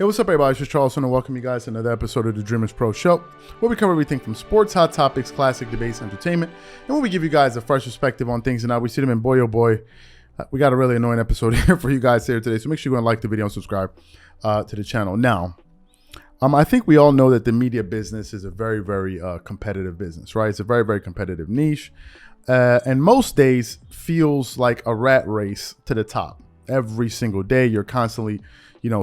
Hey, what's up, everybody? It's just Charleston, and welcome you guys to another episode of the Dreamerspro Show, where we cover everything from sports, hot topics, classic debates, entertainment, and where we give you guys a fresh perspective on things and how we see them. And boy, oh boy, we got a really annoying episode here for you guys here today. So make sure you go and like the video and subscribe to the channel. Now, I think we all know that the media business is a very, very competitive business, right? It's a very, very competitive niche, and most days feels like a rat race to the top. Every single day, you're constantly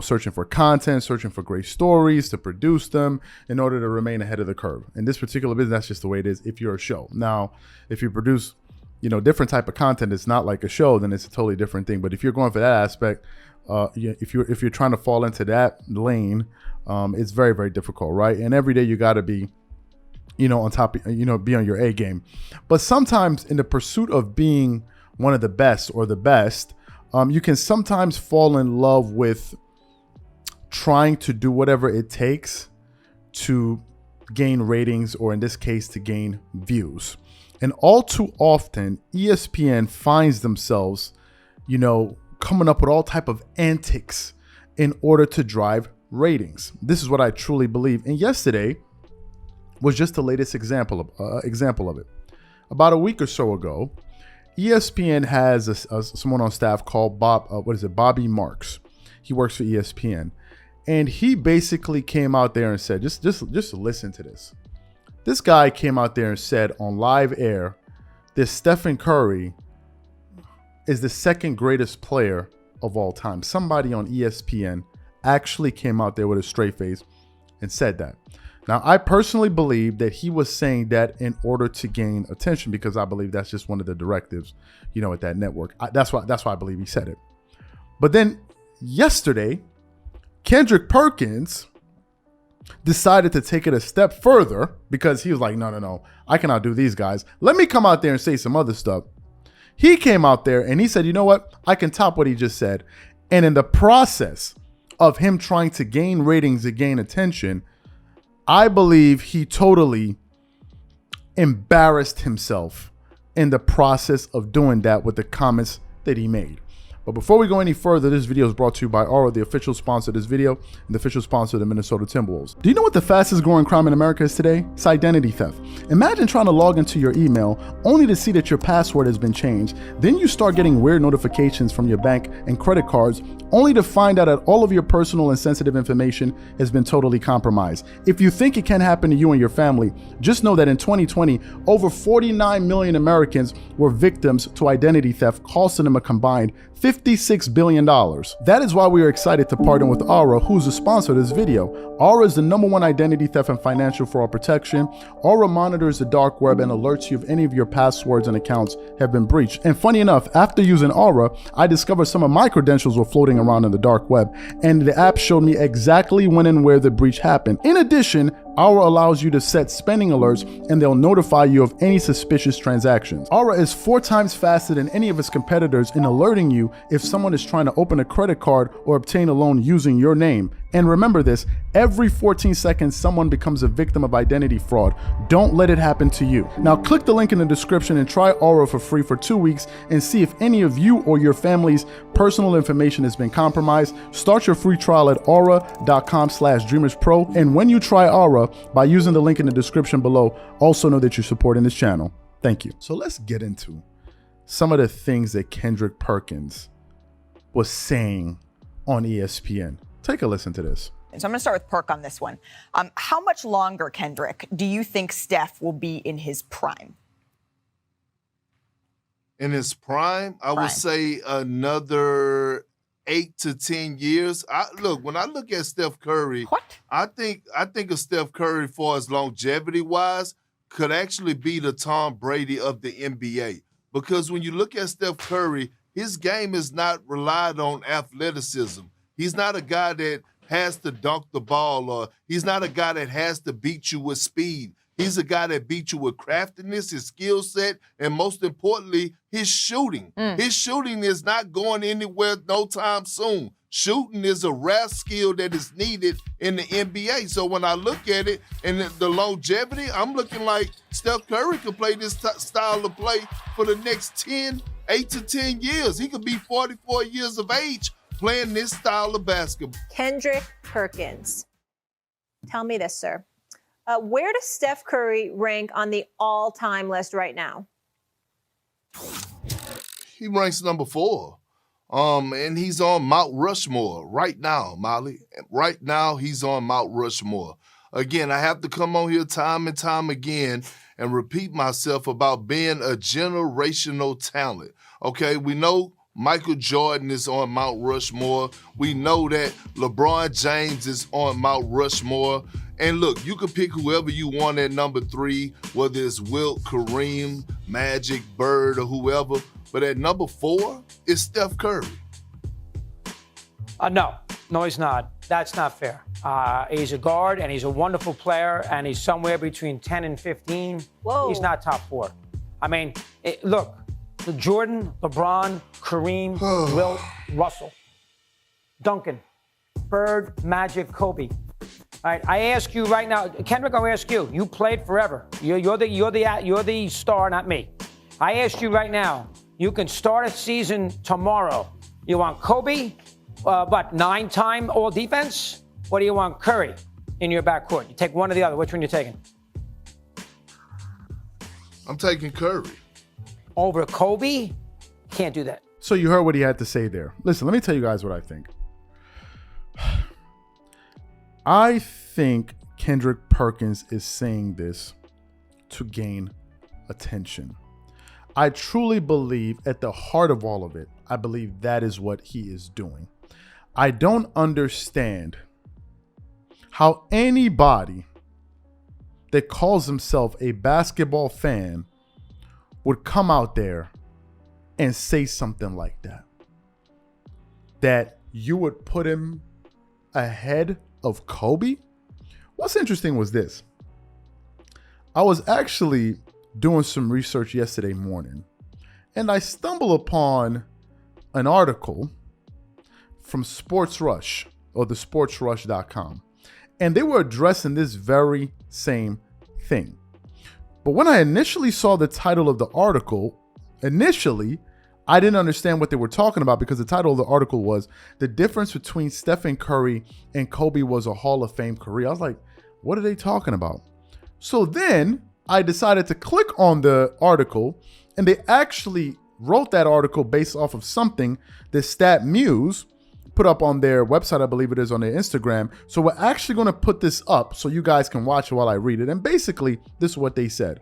searching for content, searching for great stories to produce them in order to remain ahead of the curve. In this particular business, that's just the way it is if you're a show. Now, if you produce, different type of content, it's not like a show, then it's a totally different thing. But if you're going for that aspect, if you're trying to fall into that lane, it's very, very difficult, right? And every day you got to be, on top, be on your A game. But sometimes in the pursuit of being one of the best or the best, you can sometimes fall in love with trying to do whatever it takes to gain ratings, or in this case, to gain views. And all too often, ESPN finds themselves, coming up with all type of antics in order to drive ratings. This is what I truly believe. And yesterday was just the latest example of it. About a week or so ago, ESPN has someone on staff called Bobby Marks. He works for ESPN. And he basically came out there and said, just listen to this. This guy came out there and said on live air, this Stephen Curry is the second greatest player of all time. Somebody on ESPN actually came out there with a straight face and said that. Now, I personally believe that he was saying that in order to gain attention, because I believe that's just one of the directives, at that network. That's why I believe he said it. But then yesterday, Kendrick Perkins decided to take it a step further, because he was like, no, I cannot do these guys. Let me come out there and say some other stuff. He came out there and he said, you know what? I can top what he just said. And in the process of him trying to gain ratings and gain attention, I believe he totally embarrassed himself in the process of doing that with the comments that he made. But before we go any further, this video is brought to you by Aura, the official sponsor of this video and the official sponsor of the Minnesota Timberwolves. Do you know what the fastest growing crime in America is today? It's identity theft. Imagine trying to log into your email only to see that your password has been changed. Then you start getting weird notifications from your bank and credit cards, only to find out that all of your personal and sensitive information has been totally compromised. If you think it can happen to you and your family, just know that in 2020, over 49 million Americans were victims to identity theft, costing them a combined $56 billion. That is why we are excited to partner with Aura, who's a sponsor of this video. Aura is the #1 identity theft and financial fraud protection. Aura monitors the dark web and alerts you if any of your passwords and accounts have been breached. And funny enough, after using Aura, I discovered some of my credentials were floating around in the dark web, and the app showed me exactly when and where the breach happened. In addition, Aura allows you to set spending alerts, and they'll notify you of any suspicious transactions. Aura is 4 times faster than any of its competitors in alerting you if someone is trying to open a credit card or obtain a loan using your name. And remember this, every 14 seconds, someone becomes a victim of identity fraud. Don't let it happen to you. Now click the link in the description and try Aura for free for 2 weeks and see if any of you or your family's personal information has been compromised. Start your free trial at aura.com/dreamerspro. And when you try Aura by using the link in the description below, also know that you're supporting this channel. Thank you. So let's get into some of the things that Kendrick Perkins was saying on ESPN. Take a listen to this. So I'm going to start with Perk on this one. How much longer, Kendrick, do you think Steph will be in his prime? In his prime, I would say another 8 to 10 years. When I look at Steph Curry, I think of Steph Curry for as longevity-wise could actually be the Tom Brady of the NBA. Because when you look at Steph Curry, his game is not relied on athleticism. He's not a guy that has to dunk the ball, or he's not a guy that has to beat you with speed. He's a guy that beat you with craftiness, his skill set, and most importantly, his shooting. His shooting is not going anywhere no time soon. Shooting is a rare skill that is needed in the NBA. So when I look at it and the longevity, I'm looking like Steph Curry could play this style of play for the next 8 to 10 years. He could be 44 years of age playing this style of basketball. Kendrick Perkins. Tell me this, sir. Where does Steph Curry rank on the all-time list right now? He ranks number 4. And he's on Mount Rushmore right now, Molly. Right now, he's on Mount Rushmore. Again, I have to come on here time and time again and repeat myself about being a generational talent. Okay, we know Michael Jordan is on Mount Rushmore. We know that LeBron James is on Mount Rushmore. And look, you can pick whoever you want at number 3, whether it's Wilt, Kareem, Magic, Bird, or whoever. But at number 4 is Steph Curry. No, he's not. That's not fair. He's a guard, and he's a wonderful player, and he's somewhere between 10 and 15. Whoa. He's not top 4. I mean, look, the Jordan, LeBron, Kareem, Wilt, Russell, Duncan, Bird, Magic, Kobe. All right, I ask you right now, Kendrick, I'll ask you. You played forever. You're the star, not me. I ask you right now, you can start a season tomorrow. You want Kobe, 9-time all defense? Or do you want Curry in your backcourt? You take one or the other. Which one are you taking? I'm taking Curry. Over Kobe? Can't do that. So you heard what he had to say there. Listen, let me tell you guys what I think. I think Kendrick Perkins is saying this to gain attention. I truly believe at the heart of all of it, I believe that is what he is doing. I don't understand how anybody that calls himself a basketball fan would come out there and say something like that. That you would put him ahead of Kobe? What's interesting was this. I was actually doing some research yesterday morning, and I stumbled upon an article from Sports Rush, or the sportsrush.com, and they were addressing this very same thing. But when I initially saw the title of the article, I didn't understand what they were talking about, because the title of the article was "The Difference Between Stephen Curry and Kobe Was a Hall of Fame Career." I was like, what are they talking about? So then I decided to click on the article, and they actually wrote that article based off of something that Stat Muse put up on their website. I believe it is on their Instagram. So we're actually going to put this up so you guys can watch it while I read it. And basically, this is what they said.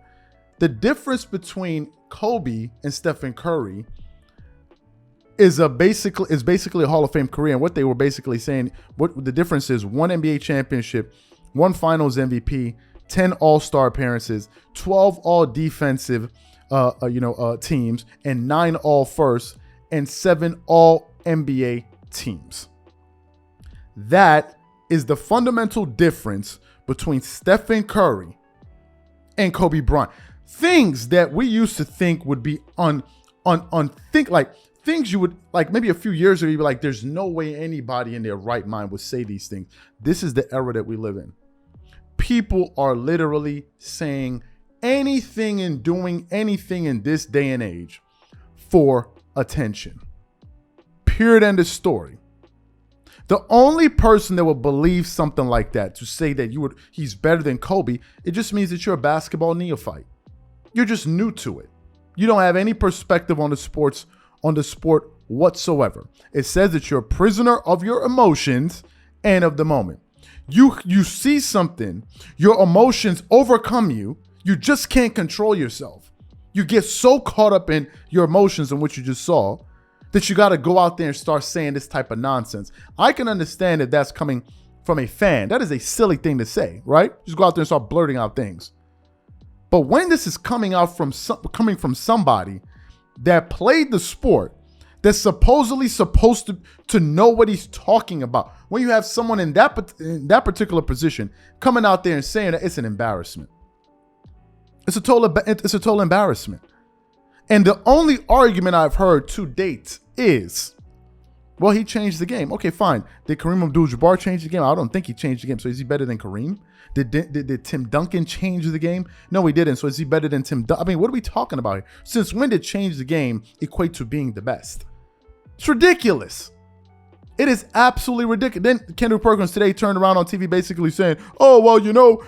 The difference between Kobe and Stephen Curry is basically a Hall of Fame career. And what they were basically saying, what the difference is: 1 NBA championship, 1 Finals MVP, 10 All-Star appearances, 12 All-Defensive teams, and 9 All-First, and 7 All-NBA teams. That is the fundamental difference between Stephen Curry and Kobe Bryant. Things that we used to think would be things you would, like, maybe a few years ago, you'd be like, there's no way anybody in their right mind would say these things. This is the era that we live in. People are literally saying anything and doing anything in this day and age for attention. Period. End of story. The only person that would believe something like that, to say that he's better than Kobe, it just means that you're a basketball neophyte. You're just new to it. You don't have any perspective on the sport whatsoever. It says that you're a prisoner of your emotions and of the moment. You see something, your emotions overcome you. You just can't control yourself. You get so caught up in your emotions and what you just saw that you got to go out there and start saying this type of nonsense. I can understand that that's coming from a fan. That is a silly thing to say, right? Just go out there and start blurting out things. But when this is coming from somebody that played the sport, that's supposedly supposed to know what he's talking about, when you have someone in that particular position coming out there and saying that, it's an embarrassment. It's a total embarrassment. And the only argument I've heard to date is, well, he changed the game. Okay, fine. Did Kareem Abdul-Jabbar change the game? I don't think he changed the game. So is he better than Kareem? Did Tim Duncan change the game? No, he didn't. So is he better than Tim Duncan? I mean, what are we talking about here? Since when did change the game equate to being the best? It's ridiculous. It is absolutely ridiculous. Then Kendrick Perkins today turned around on TV basically saying, oh, well, you know,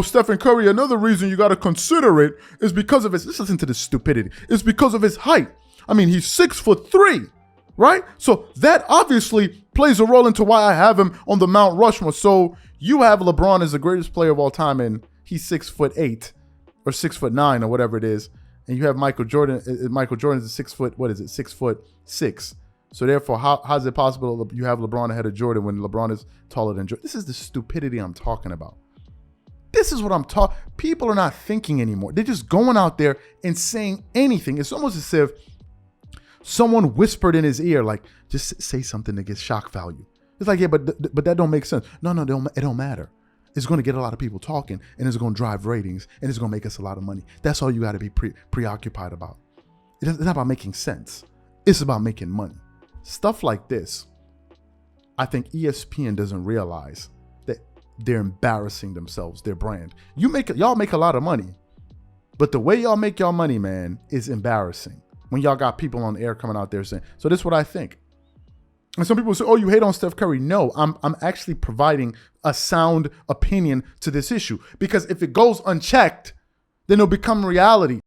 Stephen Curry, another reason you got to consider it is because of his, let's listen to this stupidity. It's because of his height. I mean, he's 6'3", right? So that obviously plays a role into why I have him on the Mount Rushmore. So you have LeBron as the greatest player of all time, and he's 6'8" or 6'9" or whatever it is. And you have Michael Jordan. Michael Jordan is 6'6". So therefore, how is it possible you have LeBron ahead of Jordan when LeBron is taller than Jordan? This is the stupidity I'm talking about. This is what I'm talking. People are not thinking anymore. They're just going out there and saying anything. It's almost as if someone whispered in his ear, like, just say something that gets shock value. It's like, yeah, but that don't make sense. No, it don't matter. It's going to get a lot of people talking, and it's going to drive ratings, and it's going to make us a lot of money. That's all you got to be preoccupied about. It's not about making sense. It's about making money. Stuff like this, I think ESPN doesn't realize that they're embarrassing themselves, their brand. Y'all make a lot of money, but the way y'all make y'all money, man, is embarrassing. When y'all got people on the air coming out there saying, so this is what I think. And some people say, oh, you hate on Steph Curry. No, I'm actually providing a sound opinion to this issue, because if it goes unchecked, then it'll become reality.